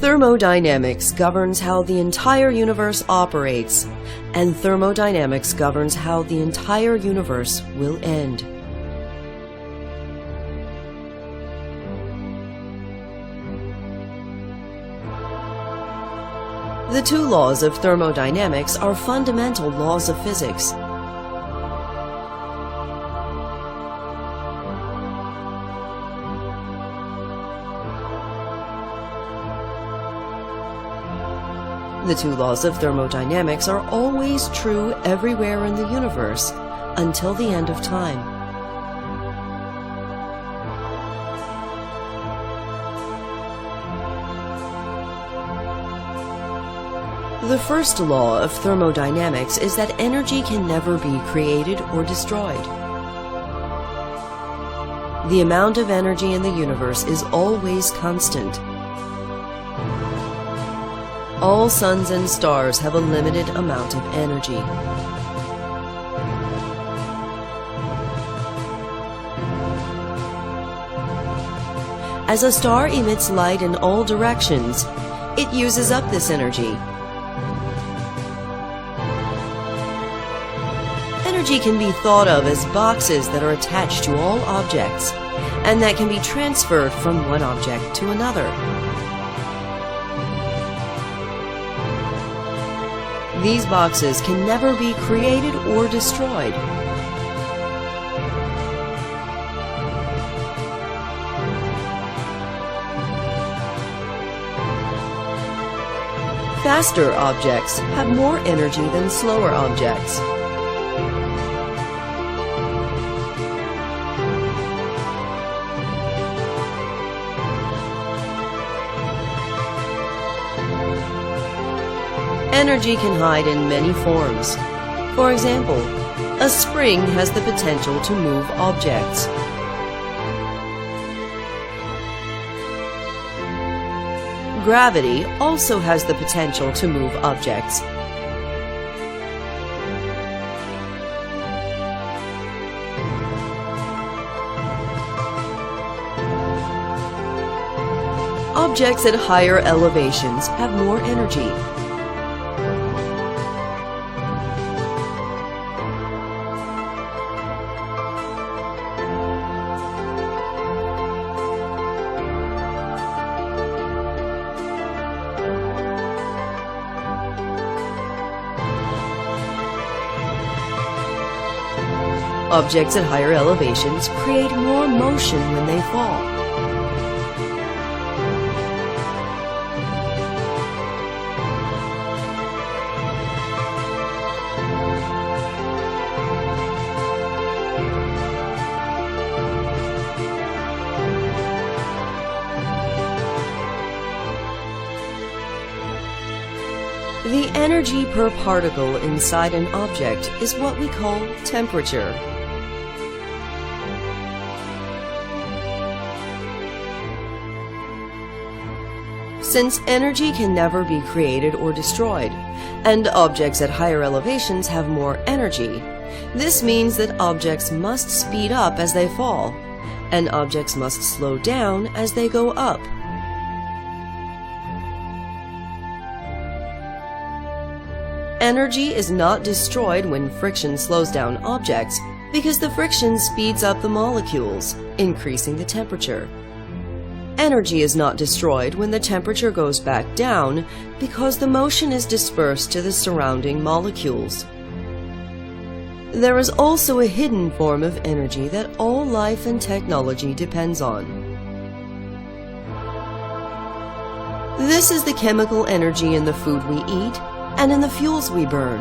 Thermodynamics governs how the entire universe operates, and thermodynamics governs how the entire universe will end. The two laws of thermodynamics are fundamental laws of physics. The two laws of thermodynamics are always true everywhere in the universe until the end of time. The first law of thermodynamics is that energy can never be created or destroyed. The amount of energy in the universe is always constant. All suns and stars have a limited amount of energy. As a star emits light in all directions, it uses up this energy. Energy can be thought of as boxes that are attached to all objects, and that can be transferred from one object to another. These boxes can never be created or destroyed. Faster objects have more energy than slower objects. Energy can hide in many forms. For example, a spring has the potential to move objects. Gravity also has the potential to move objects. Objects at higher elevations have more energy. Objects at higher elevations create more motion when they fall. The energy per particle inside an object is what we call temperature. Since energy can never be created or destroyed, and objects at higher elevations have more energy, this means that objects must speed up as they fall, and objects must slow down as they go up. Energy is not destroyed when friction slows down objects because the friction speeds up the molecules, increasing the temperature. Energy is not destroyed when the temperature goes back down because the motion is dispersed to the surrounding molecules. There is also a hidden form of energy that all life and technology depends on. This is the chemical energy in the food we eat and in the fuels we burn.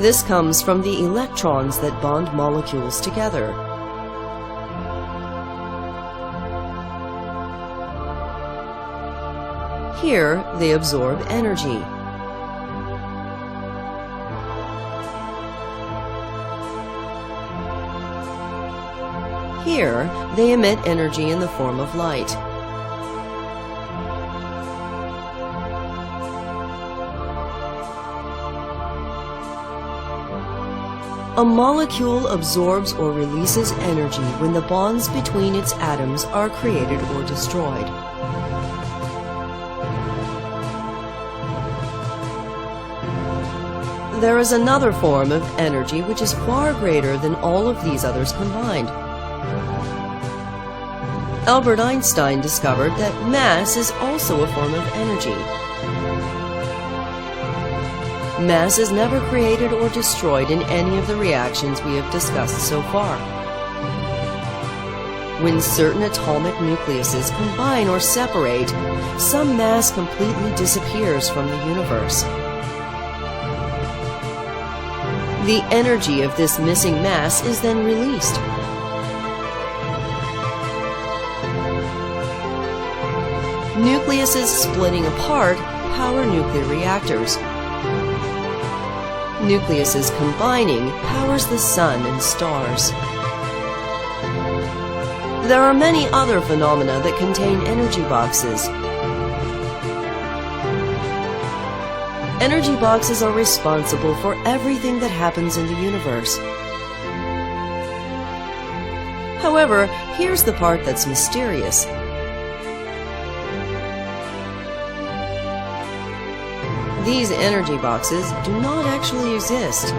This comes from the electrons that bond molecules together. Here, they absorb energy. Here, they emit energy in the form of light. A molecule absorbs or releases energy when the bonds between its atoms are created or destroyed. There is another form of energy which is far greater than all of these others combined. Albert Einstein discovered that mass is also a form of energy. Mass is never created or destroyed in any of the reactions we have discussed so far. When certain atomic nucleuses combine or separate, some mass completely disappears from the universe. The energy of this missing mass is then released. Nucleuses splitting apart power nuclear reactors. Nucleuses combining powers the sun and stars. There are many other phenomena that contain energy boxes. Energy boxes are responsible for everything that happens in the universe. However, here's the part that's mysterious. These energy boxes do not actually exist.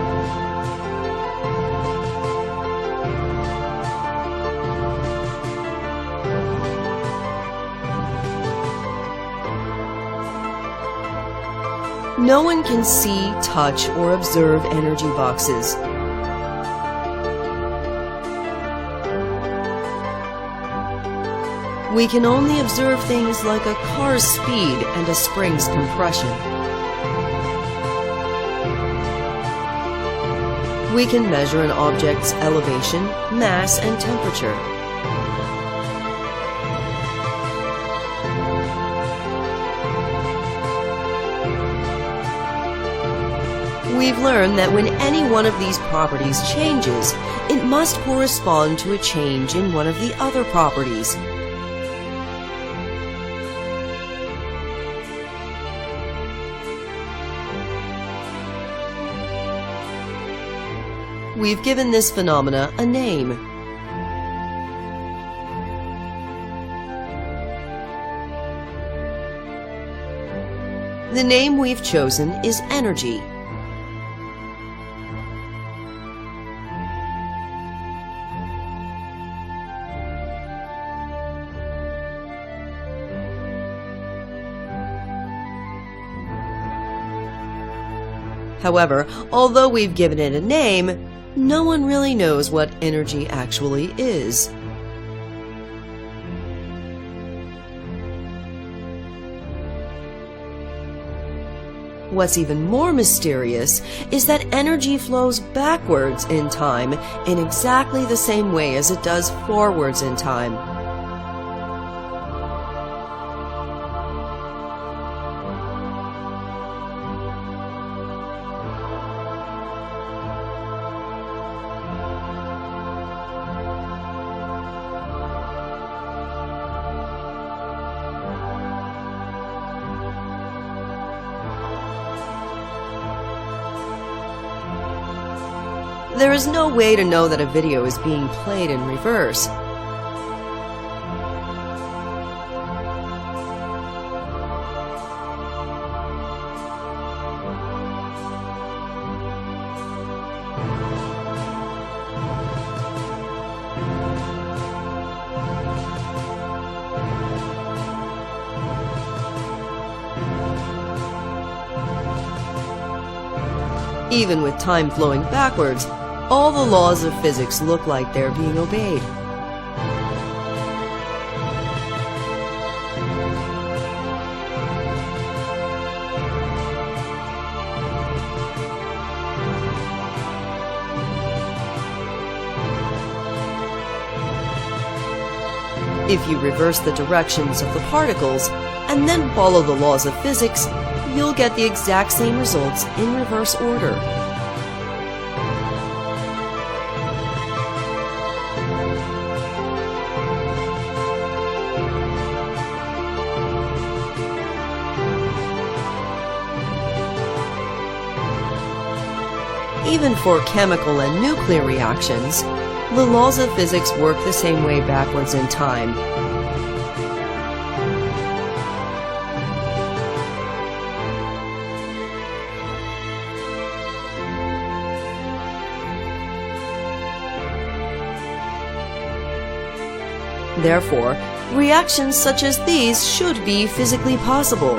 No one can see, touch, or observe energy boxes. We can only observe things like a car's speed and a spring's compression. We can measure an object's elevation, mass, and temperature. We've learned that when any one of these properties changes, it must correspond to a change in one of the other properties. We've given this phenomena a name. The name we've chosen is energy. However, although we've given it a name, no one really knows what energy actually is. What's even more mysterious is that energy flows backwards in time in exactly the same way as it does forwards in time. There is no way to know that a video is being played in reverse. Even with time flowing backwards, all the laws of physics look like they're being obeyed. If you reverse the directions of the particles and then follow the laws of physics, you'll get the exact same results in reverse order. Even for chemical and nuclear reactions, the laws of physics work the same way backwards in time. Therefore, reactions such as these should be physically possible.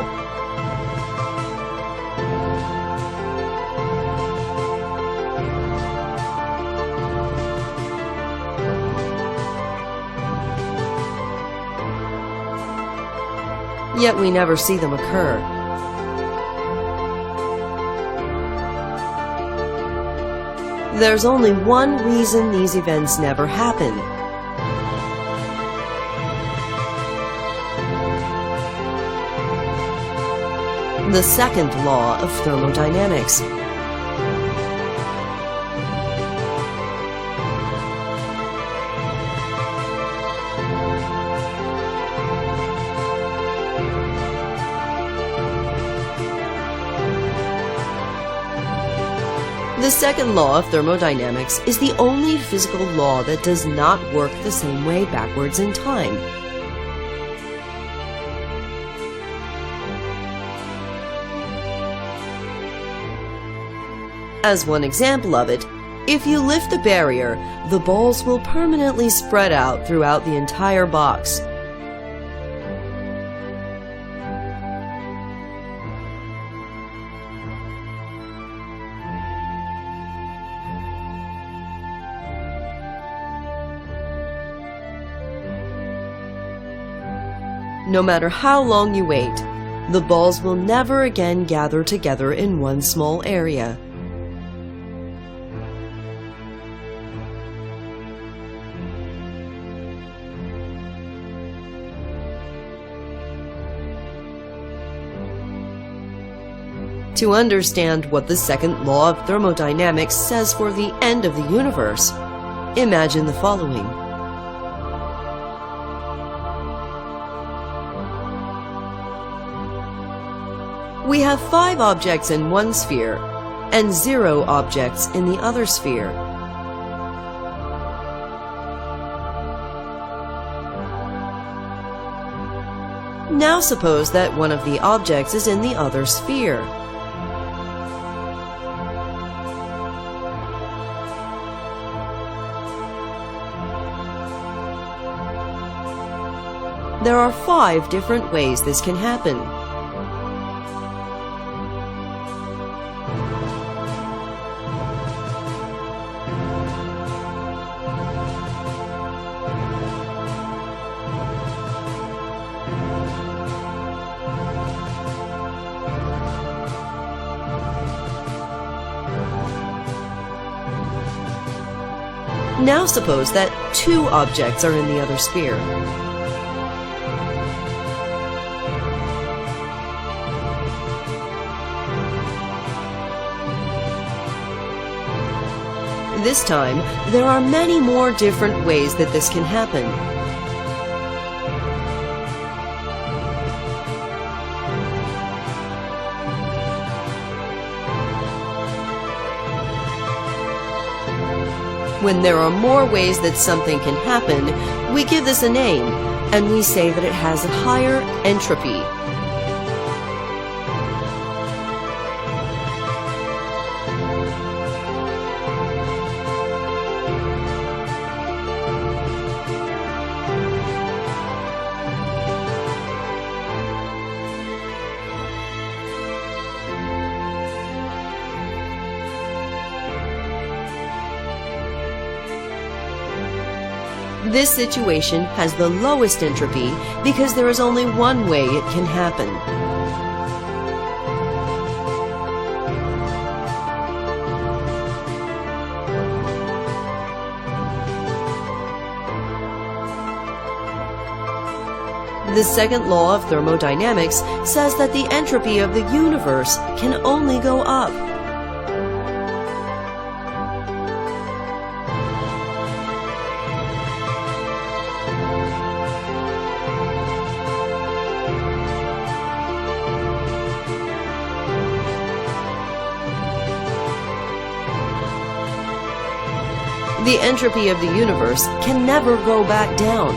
Yet we never see them occur. There's only one reason these events never happen. The second law of thermodynamics. The second law of thermodynamics is the only physical law that does not work the same way backwards in time. As one example of it, if you lift a barrier, the balls will permanently spread out throughout the entire box. No matter how long you wait, the balls will never again gather together in one small area. To understand what the second law of thermodynamics says for the end of the universe, imagine the following. We have 5 objects in one sphere and 0 objects in the other sphere. Now suppose that one of the objects is in the other sphere. There are 5 different ways this can happen. Now suppose that 2 objects are in the other sphere. This time, there are many more different ways that this can happen. When there are more ways that something can happen, we give this a name, and we say that it has a higher entropy. This situation has the lowest entropy because there is only one way it can happen. The second law of thermodynamics says that the entropy of the universe can only go up. The entropy of the universe can never go back down.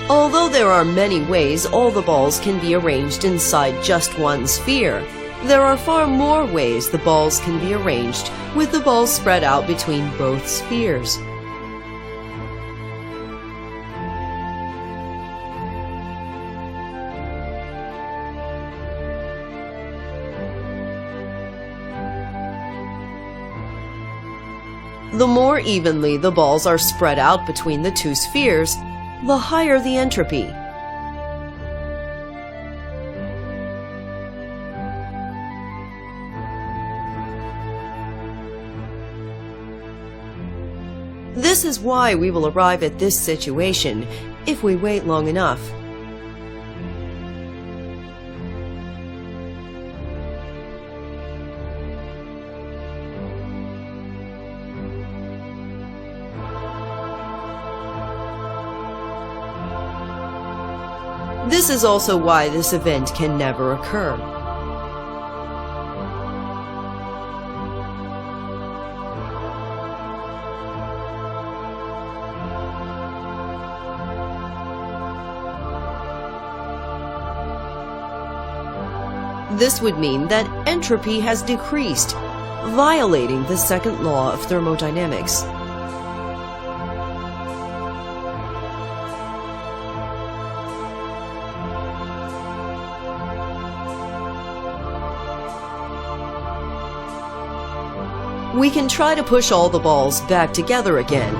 Although there are many ways all the balls can be arranged inside just one sphere, there are far more ways the balls can be arranged with the balls spread out between both spheres. The more evenly the balls are spread out between the two spheres, the higher the entropy. This is why we will arrive at this situation if we wait long enough. This is also why this event can never occur. This would mean that entropy has decreased, violating the second law of thermodynamics. We can try to push all the balls back together again.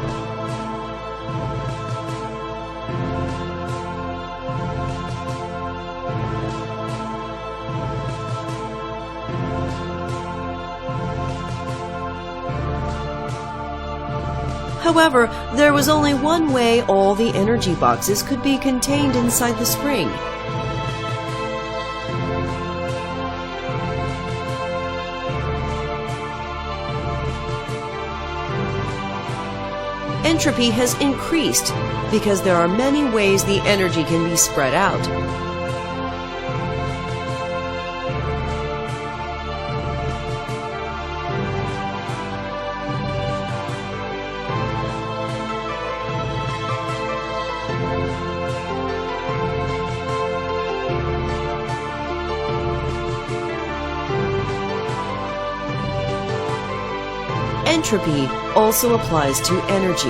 However, there was only one way all the energy boxes could be contained inside the spring. Entropy has increased because there are many ways the energy can be spread out. Entropy also applies to energy.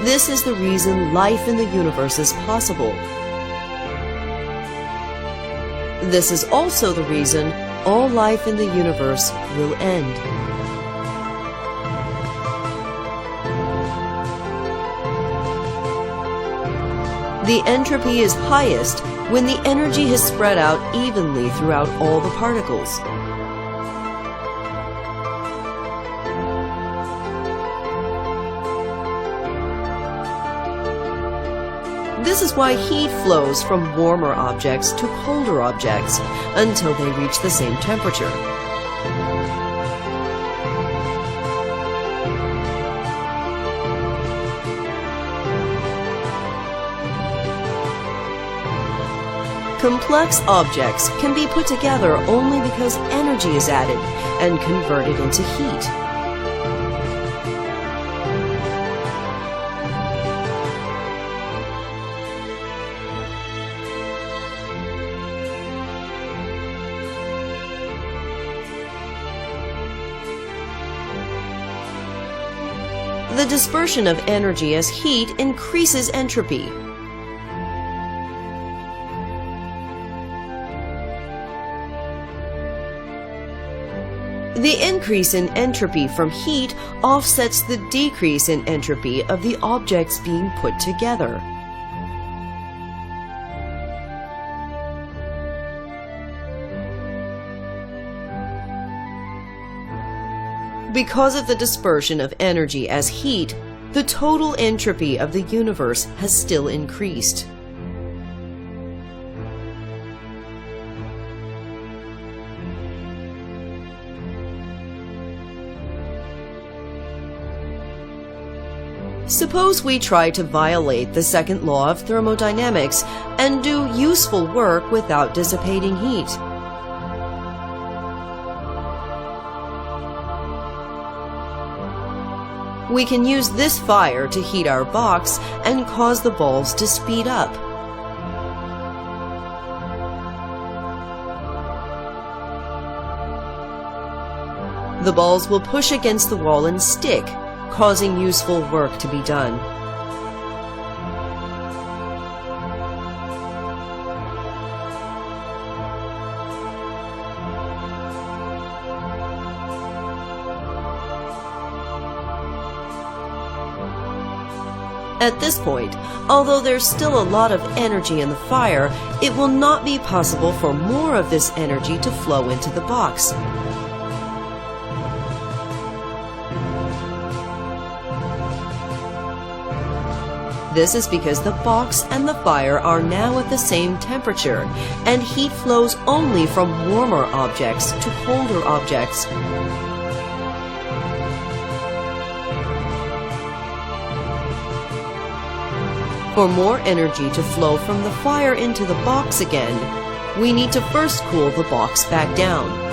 This is the reason life in the universe is possible. This is also the reason all life in the universe will end. The entropy is highest when the energy has spread out evenly throughout all the particles. This is why heat flows from warmer objects to colder objects until they reach the same temperature. Complex objects can be put together only because energy is added and converted into heat. The dispersion of energy as heat increases entropy. The increase in entropy from heat offsets the decrease in entropy of the objects being put together. Because of the dispersion of energy as heat, the total entropy of the universe has still increased. Suppose we try to violate the second law of thermodynamics and do useful work without dissipating heat. We can use this fire to heat our box and cause the balls to speed up. The balls will push against the wall and stick, causing useful work to be done. At this point, although there's still a lot of energy in the fire, it will not be possible for more of this energy to flow into the box. This is because the box and the fire are now at the same temperature, and heat flows only from warmer objects to colder objects. For more energy to flow from the fire into the box again, we need to first cool the box back down.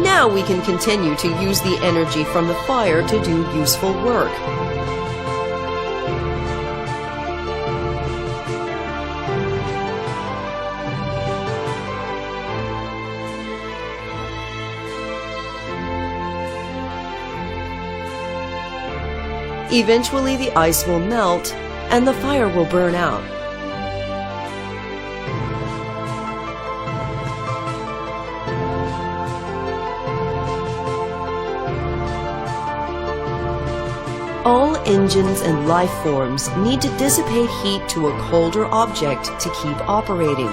Now we can continue to use the energy from the fire to do useful work. Eventually the ice will melt and the fire will burn out. All engines and life forms need to dissipate heat to a colder object to keep operating.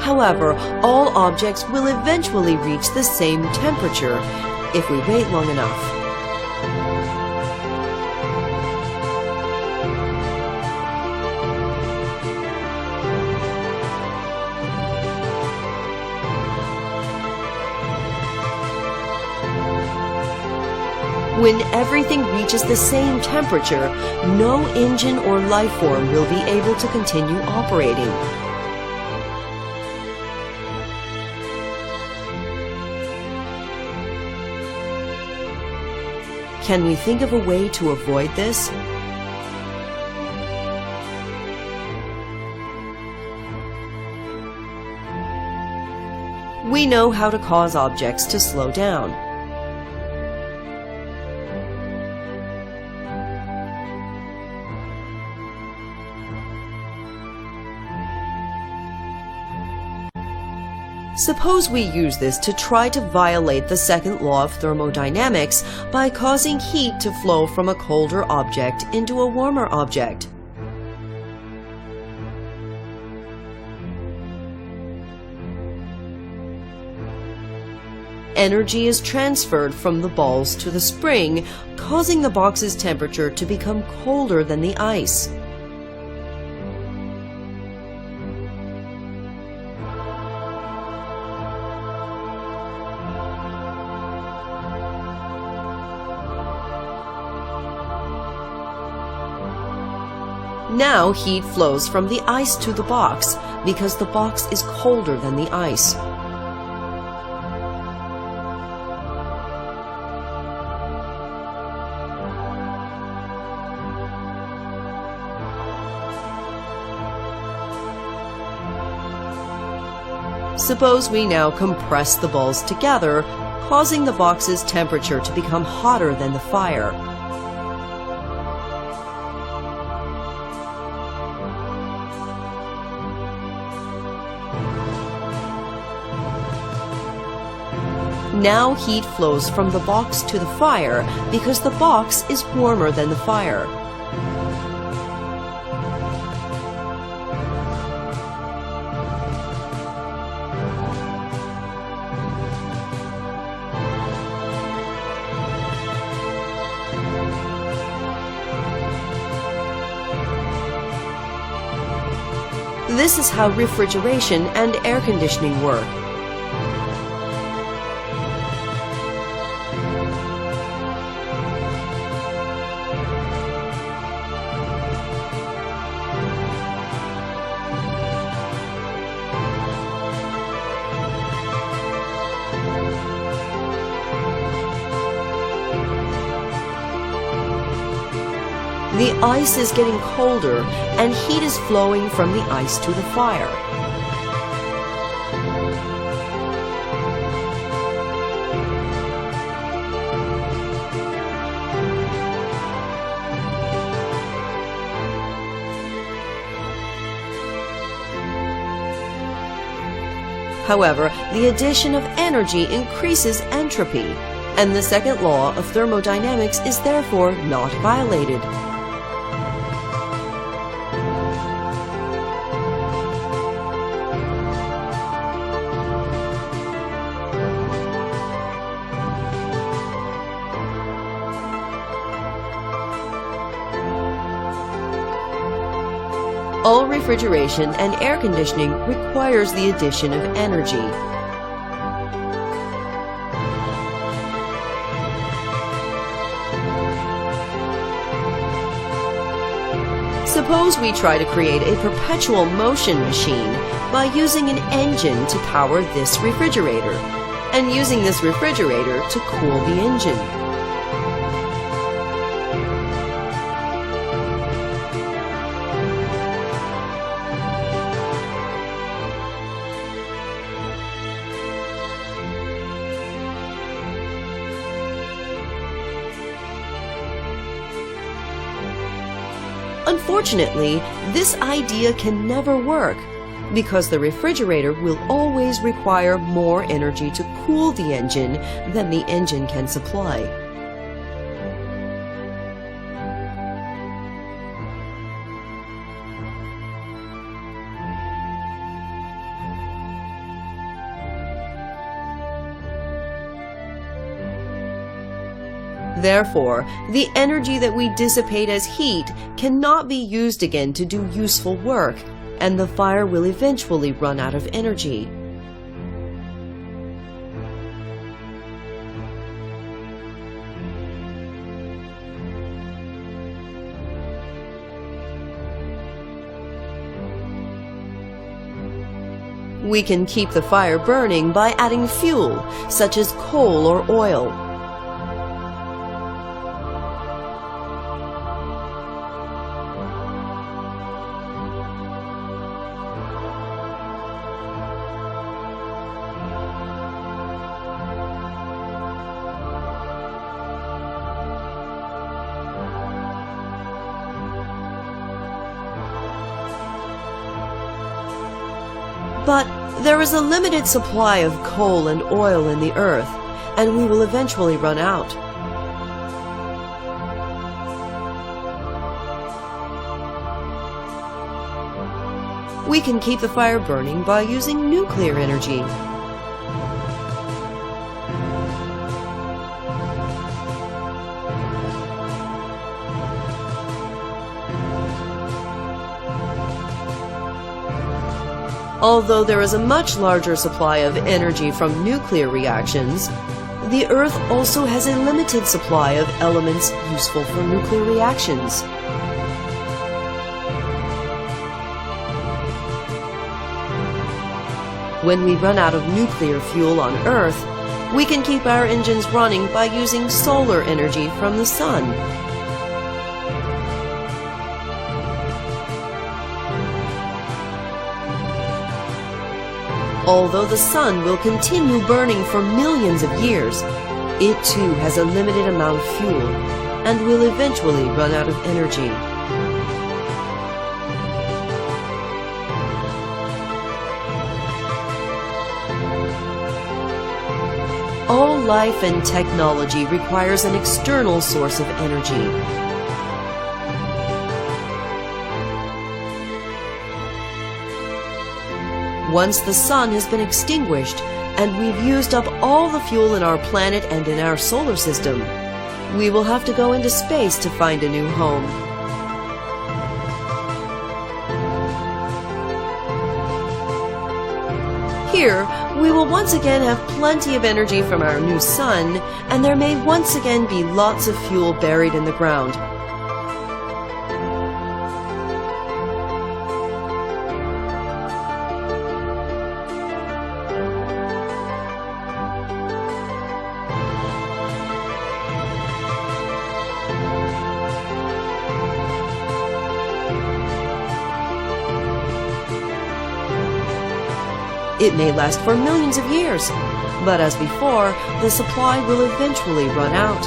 However, all objects will eventually reach the same temperature if we wait long enough. When everything reaches the same temperature, no engine or life form will be able to continue operating. Can we think of a way to avoid this? We know how to cause objects to slow down. Suppose we use this to try to violate the second law of thermodynamics by causing heat to flow from a colder object into a warmer object. Energy is transferred from the balls to the spring, causing the box's temperature to become colder than the ice. Now heat flows from the ice to the box because the box is colder than the ice. Suppose we now compress the balls together, causing the box's temperature to become hotter than the fire. Now heat flows from the box to the fire because the box is warmer than the fire. This is how refrigeration and air conditioning work. The ice is getting colder and heat is flowing from the ice to the fire. However, the addition of energy increases entropy, and the second law of thermodynamics is therefore not violated. All refrigeration and air conditioning requires the addition of energy. Suppose we try to create a perpetual motion machine by using an engine to power this refrigerator, and using this refrigerator to cool the engine. Unfortunately, this idea can never work because the refrigerator will always require more energy to cool the engine than the engine can supply. Therefore, the energy that we dissipate as heat cannot be used again to do useful work, and the fire will eventually run out of energy. We can keep the fire burning by adding fuel, such as coal or oil. But there is a limited supply of coal and oil in the earth, and we will eventually run out. We can keep the fire burning by using nuclear energy. Although there is a much larger supply of energy from nuclear reactions, the Earth also has a limited supply of elements useful for nuclear reactions. When we run out of nuclear fuel on Earth, we can keep our engines running by using solar energy from the sun. Although the sun will continue burning for millions of years, it too has a limited amount of fuel and will eventually run out of energy. All life and technology requires an external source of energy. Once the sun has been extinguished and we've used up all the fuel in our planet and in our solar system, we will have to go into space to find a new home. Here, we will once again have plenty of energy from our new sun, and there may once again be lots of fuel buried in the ground. It may last for millions of years, but as before, the supply will eventually run out.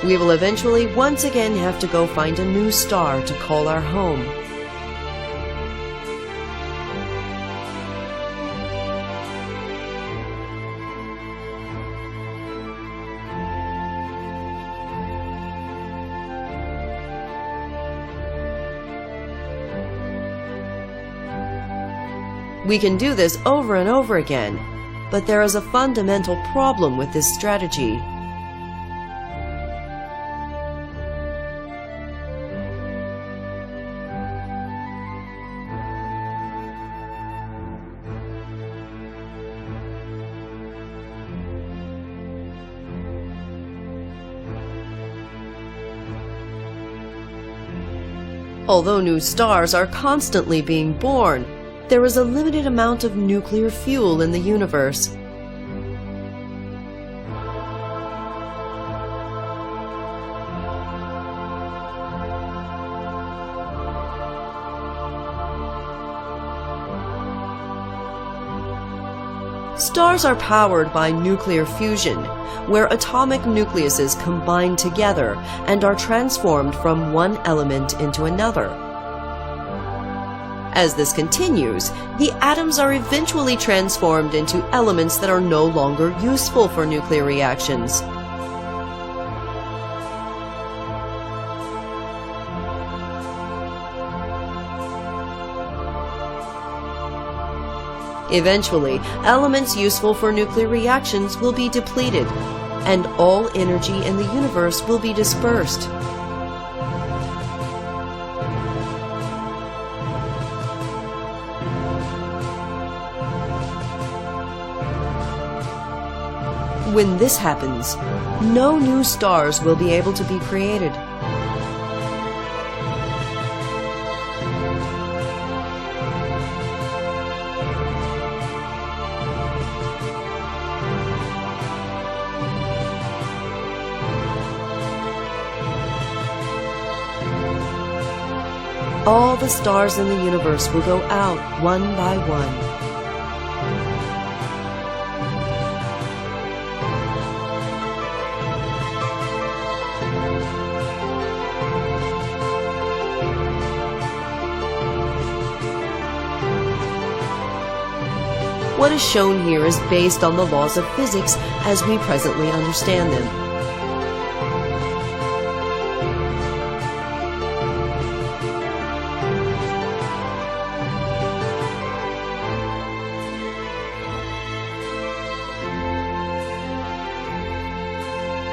We will eventually once again have to go find a new star to call our home. We can do this over and over again, but there is a fundamental problem with this strategy. Although new stars are constantly being born, there is a limited amount of nuclear fuel in the universe. Stars are powered by nuclear fusion, where atomic nucleuses combine together and are transformed from one element into another. As this continues, the atoms are eventually transformed into elements that are no longer useful for nuclear reactions. Eventually, elements useful for nuclear reactions will be depleted, and all energy in the universe will be dispersed. When this happens, no new stars will be able to be created. All the stars in the universe will go out one by one. What is shown here is based on the laws of physics as we presently understand them.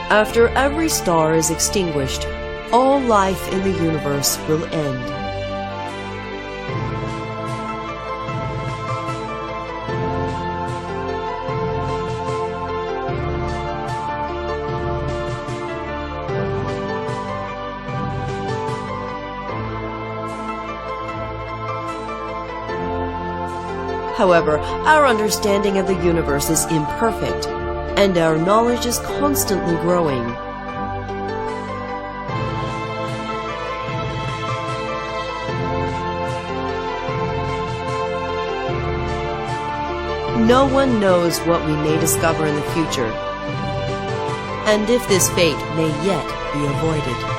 After every star is extinguished, all life in the universe will end. However, our understanding of the universe is imperfect, and our knowledge is constantly growing. No one knows what we may discover in the future, and if this fate may yet be avoided.